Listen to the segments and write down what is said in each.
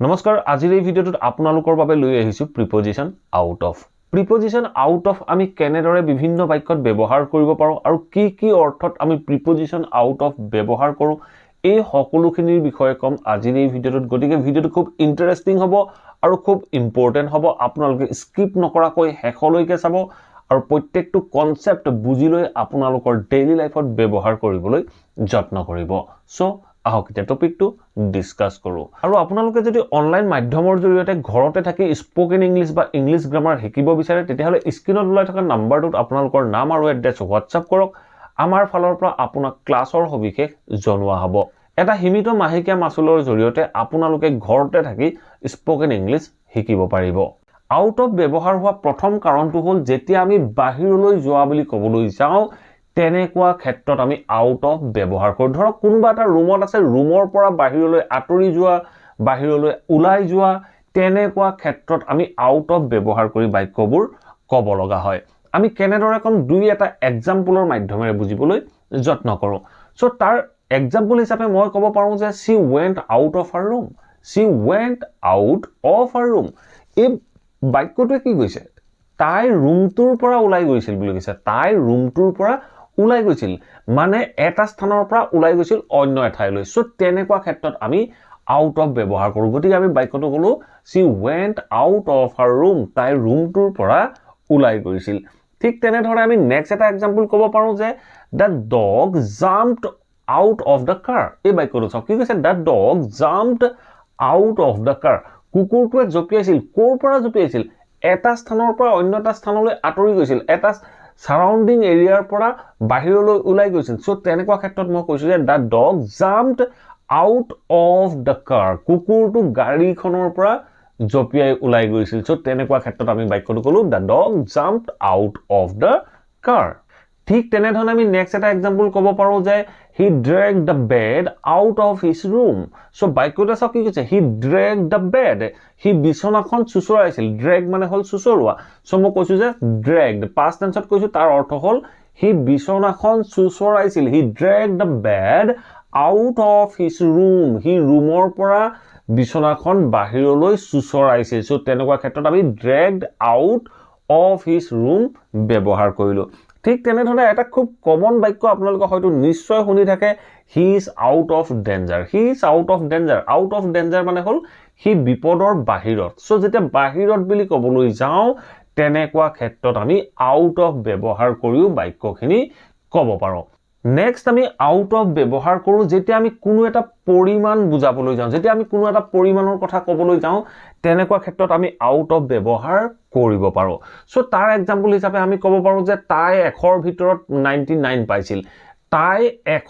নমস্কাৰ আজিৰ এই ভিডিঅ'টোত আপোনালোকৰ বাবে লৈ আহিছো প্ৰিপজিশন আউট অফ প্ৰিপজিশন আউট অফ আমি কেনেদৰে বিভিন্ন বাক্যত ব্যৱহাৰ কৰিব পাৰো আৰু কি অৰ্থত আমি প্ৰিপজিশন আউট অফ ব্যৱহাৰ কৰো এই সকলোখিনিৰ বিষয়ে কম আজিৰ এই ভিডিঅ'টোত গতিকে ভিডিঅ'টো খুব ইন্টাৰেষ্টিং হ'ব আৰু খুব ইম্পৰ্টেন্ট হ'ব আপোনালোকে স্কিপ নকৰাকৈ শেষলৈকে চাব আৰু প্ৰত্যেকটো কনসেপ্ট বুজি লৈ আপোনালোকৰ ডেইলি লাইফত ব্যৱহাৰ কৰিবলৈ যত্ন কৰিব সো আহক এতিয়া টপিকটো ডিসকাস কৰো আৰু আপোনালোকে যদি অনলাইন মাধ্যমৰ জৰিয়তে ঘৰতে থাকি স্পোকেন ইংলিশ বা ইংলিশ গ্ৰামাৰ শিকিব বিচাৰে তেতিয়াহলে স্ক্ৰিনত ওলাই থকা নাম্বাৰটোত আপোনালোকৰ নাম আৰু এড্ৰেছ হোৱাটসএপ কৰক আমাৰ ফালৰ পৰা আপোনাক ক্লাছৰ সবিশেষ জনোৱা হ'ব এটা সীমিত মাহিকীয়া মাচুলৰ জৰিয়তে আপোনালোকে ঘৰতে থাকি স্পোকেন ইংলিশ শিকিব পাৰিব আউট অফ ব্যৱহাৰ হোৱা প্ৰথম কাৰণটো হ'ল যেতিয়া আমি বাহিৰলৈ যোৱা বুলি ক'বলৈ যাওঁ তেনেকুৱা ক্ষেত্ৰত আমি আউট অফ ব্যৱহাৰ কৰো ধৰক কোনবা এটা ৰুমত আছে ৰুমৰ পৰা বাহিৰলৈ আতৰি যোৱা বাহিৰলৈ উলাই যোৱা তেনেকুৱা ক্ষেত্ৰত আমি আউট অফ ব্যৱহাৰ কৰি বাক্যবোৰ ক'ব লগা হয় আমি কেনেদৰে কম দুই এটা এক্সাম্পলৰ মাধ্যমেৰে বুজিবলৈ যত্ন কৰো সো তাৰ এক্সাম্পল হিচাপে মই ক'ব পাৰো যে she went out of her room she went out of her room এই বাক্যটোৱে কি কৈছে তাই ৰুমটোৰ পৰা উলাই গৈছিল বুলি কৈছে তাই ৰুমটোৰ পৰা উলাই গৈছিল মানে এটা স্থানৰ পৰা উলাই গৈছিল অন্য এঠাইলৈ সো তেনেকুৱা ক্ষেত্ৰত আমি আউট অফ ব্যৱহাৰ কৰো গতিকে আমি বাক্যটো কলো she went out of her room তাই ৰুমটোৰ পৰা উলাই গৈছিল ঠিক তেনে ধৰণে আমি নেক্সট এটা এক্সাম্পল ক'ব পাৰো যে the dog jumped out of the car এই বাক্যটো চাওক কি কৈছে the dog jumped out of the car কুকুৰটোৱে জঁপিয়াইছিল কোৰ পৰা জঁপিয়াইছিল এটা স্থানৰ পৰা অন্য এটা স্থানলৈ আতৰি গৈছিল এটা সাৰাউন্ডিং এৰিয়াৰ পৰা বাহিৰলৈ উলাই গৈছিল সো তেনেকুৱা ক্ষেত্ৰত মই কৈছো যে the dog jumped out of the car কুকুৰটো গাড়ীখনৰ পৰা জঁপিয়াই উলাই গৈছিল সো তেনেকুৱা ক্ষেত্ৰত আমি বাক্যটো কলো the dog jumped out of the car ঠিক তেনে ধৰণে আমি নেক্সট এটা এক্সাম্পল ক'ব পাৰো যে he dragged the bed out of his room so বাক্যটো চাওক কি কৈছে he dragged the bed he বিছনাখন চুচৰাইছিল drag মানে হল চুচৰোৱা সো মই কৈছো যে dragged past tenseত কৈছো তাৰ অৰ্থ হল he বিছনাখন চুচৰাইছিল he dragged the bed out of his room he ৰুমৰ পৰা বিছনাখন বাহিৰলৈ চুচৰাইছিল সো তেনেকুৱা ক্ষেত্ৰত আমি dragged out of his room ব্যৱহাৰ কৰিলো ঠিক তেনে ধৰণে এটা খুব কমন বাক্য আপোনালোকে হয়তো নিশ্চয় শুনি থাকে he is out of danger he is out of danger মানে হল হি বিপদৰ বাহিৰত সো যেতিয়া বাহিৰত বুলি ক'বলৈ যাওঁ তেনেকুৱা ক্ষেত্ৰত আমি আউট অফ ব্যৱহাৰ কৰিও বাক্যখিনি ক'ব পাৰো নেক্সট আমি আউট অফ ব্যৱহাৰ কৰো যেতিয়া আমি কোনো এটা পৰিমাণ বুজাবলৈ যাওঁ যেতিয়া আমি কোনো এটা পৰিমাণৰ কথা ক'বলৈ যাওঁ তেনেকুৱা ক্ষেত্ৰত আমি আউট অফ ব্যৱহাৰ কৰিব পাৰো সো তাৰ এক্সাম্পল হিচাপে আমি ক'ব পাৰো যে তাই 100ৰ ভিতৰত 99 পাইছিল তাই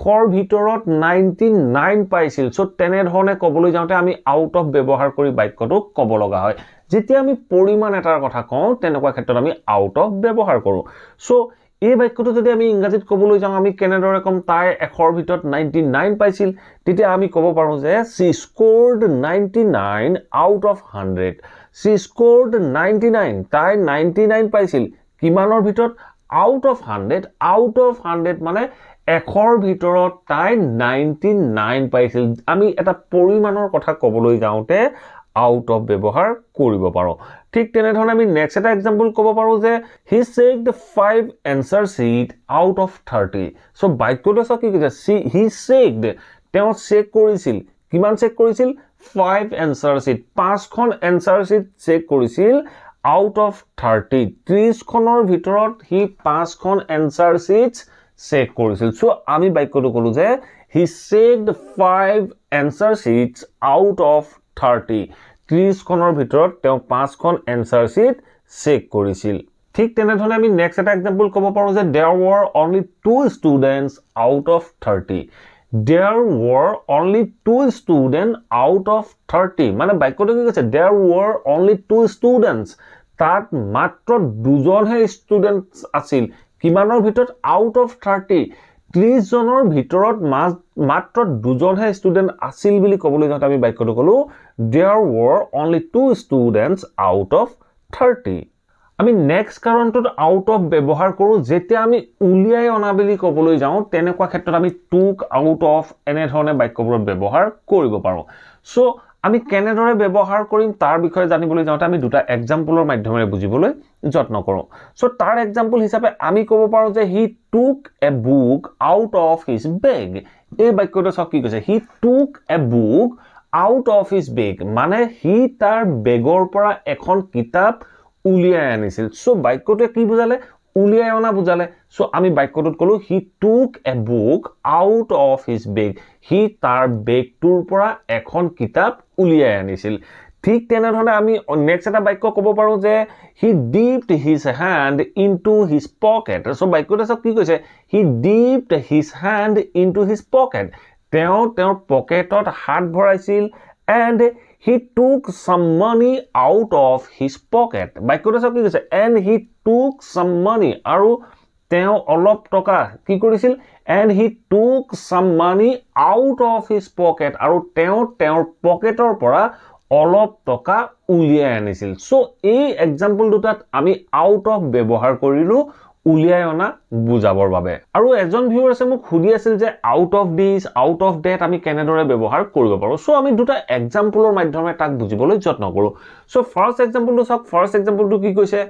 100ৰ ভিতৰত 99 পাইছিল সো তেনে ধৰণে ক'বলৈ যাওঁতে আমি আউট অফ ব্যৱহাৰ কৰি বাক্যটো ক'ব লগা হয় যেতিয়া আমি পৰিমাণ এটাৰ কথা কওঁ তেনেকুৱা ক্ষেত্ৰত আমি আউট অফ ব্যৱহাৰ কৰো সো এই বাক্যটো যদি আমি ইংৰাজীত ক'বলৈ যাওঁ আমি কেনেদৰে কম তাই 100ৰ ভিতৰত 99 পাইছিল তেতিয়া আমি ক'ব পাৰো যে she scored 99 out of 100 she scored 99 তাই 99 পাইছিল কিমানৰ ভিতৰত out of 100 মানে 100ৰ ভিতৰত তাই 99 পাইছিল আমি এটা পৰিমাণৰ কথা ক'বলৈ যাওঁতে আউট অফ ব্যৱহাৰ কৰিব পাৰো ঠিক তেনে ধৰণে আমি নেক্সট এটা এক্সাম্পল ক'ব পাৰো যে he checked 5 answer sheet out of 30 so বাক্যটো চাওক কি কৈছে he checked তেওঁ চেক কৰিছিল কিমান চেক কৰিছিল 5 answer sheet 5খন answer sheet চেক কৰিছিল out of 30 খনৰ ভিতৰত he 5খন answer sheets চেক কৰিছিল সো আমি বাক্যটো ক'লো যে he checked 5 answer sheets out of 30 খনৰ ভিতৰত তেওঁ 5খন answer sheet চেক কৰিছিল ঠিক তেনে ধৰণে আমি নেক্সট এটা এক্সাম্পল ক'ব পাৰো যে there were only 2 students out of 30 there were only 2 students out of 30 মানে বাক্যটো কি কৈছে there were only 2 students তাত মাত্ৰ দুজনহে ষ্টুডেন্টস আছিল কিমানৰ ভিতৰত out of 30 জনৰ ভিতৰত মাত্ৰ দুজনহে ষ্টুডেন্ট আছিল বুলি ক'বলৈ যাওঁতে আমি বাক্যটো ক'লো there were only 2 students out of 30 আমি নেক্সট কাৰণটোত আউট অফ ব্যৱহাৰ কৰো যেতিয়া আমি উলিয়াই অনা বুলি ক'বলৈ যাওঁ তেনেকুৱা ক্ষেত্ৰত আমি took out of এনে ধৰণে বাক্যবোৰত ব্যৱহাৰ কৰিব পাৰো সো আমি কেনেদৰে ব্যৱহাৰ কৰিম তাৰ বিষয়ে জানিবলৈ যাওঁতে আমি দুটা এক্সাম্পলৰ মাধ্যমেৰে বুজিবলৈ যত্ন কৰোঁ সো তাৰ এক্সাম্পল হিচাপে আমি ক'ব পাৰোঁ যে হি টুক এ বুক আউট অফ হিজ বেগ এই বাক্যটো চাওক কি কৈছে হি টুক এ বুক আউট অফ হিজ বেগ মানে হি তাৰ বেগৰ পৰা এখন কিতাপ উলিয়াই আনিছিল সো বাক্যটোৱে কি বুজালে উলিয়াই অনা বুজালে সো আমি বাক্যটোত ক'লো হি টুক এ বুক আউট অফ হিজ বেগ হি তাৰ বেগটোৰ পৰা এখন কিতাপ উলিয়াই আনিছিল ঠিক তেনেধৰণে আমি নেক্সট এটা বাক্য ক'ব পাৰোঁ যে he dipped his hand into his pocket so বাক্যটোৱে চাওক কি কৈছে he dipped his hand into his pocket তেওঁৰ পকেটত হাত ভৰাইছিল and he took some money out of his pocket বাক্যটো চাওক কি কৈছে and he took some money আৰু তেওঁ অলপ টকা কি কৰিছিল and he took some money out of his pocket আৰু তেওঁৰ পকেটৰ পৰা অলপ টকা উলিয়াই আনিছিল সো এই এক্সাম্পল দুটাত আমি আউট অফ ব্যৱহাৰ কৰিলো উলিয়াই অনা বুজাবৰ বাবে আৰু এজন ভিউৱাৰ আছে মোক খুদি আছিল যে out of this out of date আমি কেনেদৰে ব্যৱহাৰ কৰিব পাৰো সো আমি দুটা এক্সাম্পলৰ মাধ্যমে তাক বুজিবলৈ যত্ন কৰো সো ফাৰ্স্ট এক্সাম্পলটো চাওক ফাৰ্স্ট এক্সাম্পলটো কি কৈছে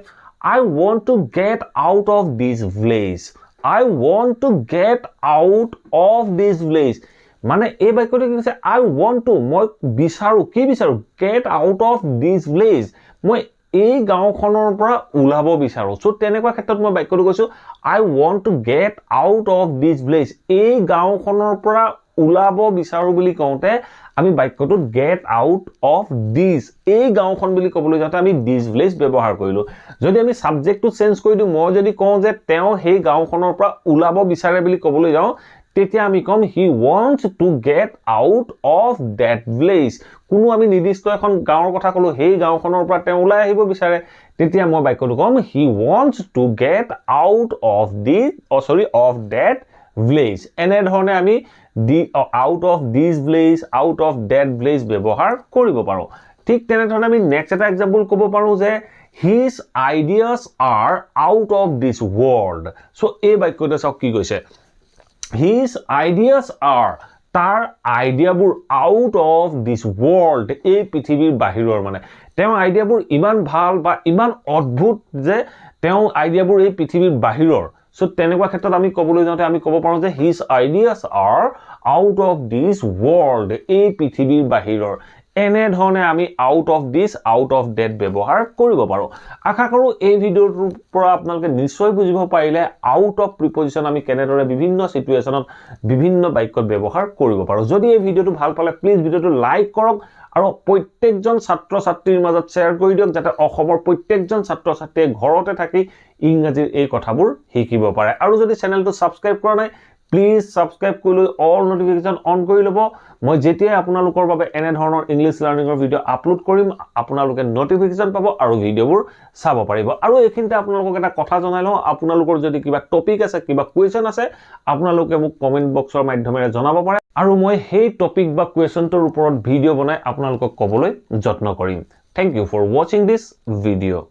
I want to get out of this village I want to get out of this village মানে এই বাক্যটো কি কৈছে I want to মই বিচাৰো কি বিচাৰো get out of this village মই এই গাঁওখনৰ পৰা ওলাব বিচাৰো সো তেনেকুৱা ক্ষেত্ৰত মই বাক্যটো কৈছো I want to get out of this village এই গাঁওখনৰ পৰা ওলাব বিচাৰো বুলি কওঁতে আমি বাক্যটো get out of this এই গাঁওখন বুলি ক'বলৈ যাওঁতে আমি this village ব্যৱহাৰ কৰিলো যদি আমি সাবজেক্টটো চেঞ্জ কৰি দিওঁ মই যদি কওঁ যে তেওঁ সেই গাঁওখনৰ পৰা ওলাব বিচাৰে বুলি ক'বলৈ যাওঁ তেতিয়া আমি কম he wants to get out of that village কোনো আমি নিৰ্দিষ্ট এখন গাঁৱৰ কথা কলো সেই গাঁওখনৰ পৰা তেওঁ ওলাই আহিব বিচাৰে তেতিয়া মই বাক্যটো কম he wants to get out of that village এনে ধৰণে আমি out of this village out of that village ব্যৱহাৰ কৰিব পাৰো ঠিক তেনে ধৰণে আমি নেক্সট এটা এক্সাম্পল ক'ব পাৰো যে his ideas are out of this world so এই বাক্যটো চাওক কি কৈছে his ideas are তাৰ আইডিয়াবোৰ আউট অফ দিস ওয়াৰ্ল্ড এই পৃথিৱীৰ বাহিৰৰ মানে তেওঁ আইডিয়াবোৰ ইমান ভাল বা ইমান অদ্ভুত যে তেওঁ আইডিয়াবোৰ এই পৃথিৱীৰ বাহিৰৰ সো তেনেকুৱা ক্ষেত্ৰত আমি ক'বলৈ যাওঁতে আমি ক'ব পাৰোঁ যে his ideas are out of this world এই পৃথিৱীৰ বাহিৰৰ এনে ধৰণে আমি out of this out of date ব্যৱহাৰ কৰিব পাৰো আশা কৰো এই ভিডিওটোৰ পৰা আপোনালোকে নিশ্চয় বুজিব পাৰিলে আউট অফ প্ৰিপজিশন আমি কেনেদৰে বিভিন্ন সিচুৱেচনত বিভিন্ন বাক্যত ব্যৱহাৰ কৰিব পাৰো যদি এই ভিডিওটো ভাল পালে প্লিজ ভিডিওটো লাইক কৰক আৰু প্ৰত্যেকজন ছাত্ৰ ছাত্ৰীৰ মাজত শেয়াৰ কৰি দিয়ক যাতে অসমৰ প্ৰত্যেকজন ছাত্ৰ ছাত্ৰীয়ে ঘৰতে থাকি ইংৰাজীৰ এই কথাবোৰ শিকিব পাৰে আৰু যদি চেনেলটো সাবস্ক্ৰাইব কৰা নাই প্লিজ সাবস্ক্ৰাইব কৰি অল নোটিফিকেশন অন কৰি লব মই যেতিয়া আপোনালোকৰ বাবে এনে ধৰণৰ ইংলিশ লাৰ্নিংৰ ভিডিও আপলোড কৰিম আপোনালোকে নোটিফিকেশন পাব আৰু ভিডিওবোৰ চাব পাৰিব আৰু এইখিনিতে আপোনালোকক এটা কথা জনাই লওঁ আপোনালোকৰ যদি কিবা টপিক আছে কিবা কোৱেশ্চন আছে আপোনালোকে মোক কমেন্ট বক্সৰ মাধ্যমেৰে জনাব পাৰে আৰু মই সেই টপিক বা কোৱেশ্চনটোৰ ওপৰত ভিডিও বনাই আপোনালোকক ক'বলৈ যত্ন কৰিম thank you for watching this video